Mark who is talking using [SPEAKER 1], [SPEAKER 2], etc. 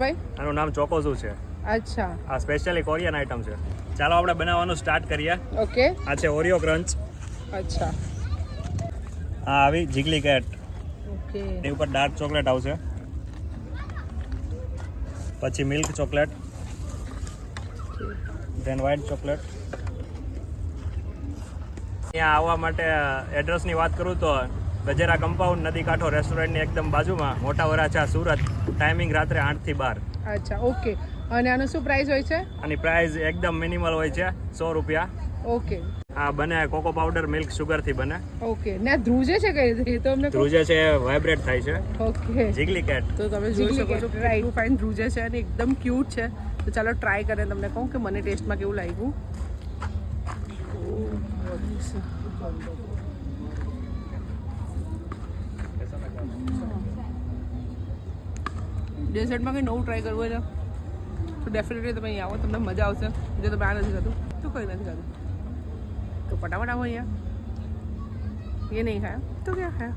[SPEAKER 1] ભાઈ
[SPEAKER 2] આનું નામ ચોકોઝુ છે.
[SPEAKER 1] અચ્છા,
[SPEAKER 2] આ સ્પેશિયલી કોરિયન આઈટમ છે. ચાલો આપણે બનાવવાનું સ્ટાર્ટ કરીએ.
[SPEAKER 1] ઓકે.
[SPEAKER 2] આ છે ઓરિયો ક્રંચ.
[SPEAKER 1] અચ્છા,
[SPEAKER 2] આ આવી જીગલી કેટ.
[SPEAKER 1] ઓકે.
[SPEAKER 2] એની ઉપર ડાર્ક ચોકલેટ આવશે, પછી milk chocolate, then white chocolate. ત્યાં આવવા માટે એડ્રેસની વાત કરું તો ગજેરા કમ્પાઉન્ડ નદી કાંઠો રેસ્ટોરન્ટની એકદમ બાજુમાં, મોટા વરાછા, સુરત. ટાઈમિંગ રાત્રે 8 થી 12.
[SPEAKER 1] અચ્છા, ઓકે. અને આનો શું પ્રાઇસ હોય છે?
[SPEAKER 2] આની પ્રાઇસ એકદમ મિનિમલ હોય છે, 100 રૂપિયા.
[SPEAKER 1] ઓકે.
[SPEAKER 2] આ બને કોકો પાવડર મિલ્ક શુગર થી બને.
[SPEAKER 1] ઓકે. ને આ ધ્રુજે છે કઈ રીતે? એ તો અમને
[SPEAKER 2] ધ્રુજે છે, વાઇબ્રેટ થાય છે.
[SPEAKER 1] ઓકે.
[SPEAKER 2] જીગલી કેટ.
[SPEAKER 1] તો તમે જોઈ શકો છો કે કેટલું ફાઇન ધ્રુજે છે અને એકદમ ક્યુટ છે. તો ચાલો ટ્રાય કરીને તમને કહું કે મને ટેસ્ટમાં કેવું લાગ્યું. ડેઝર્ટમાં કંઈ નવું ટ્રાય કરવું હોય ને તો ડેફિનેટલી તમે અહીંયા આવો, તમને મજા આવશે. જો તમે આ નથી ખાધું તો કંઈ નથી ખાધું તો ફટાફટ આવો અહીંયા. ये नहीं खाया तो क्या खाया?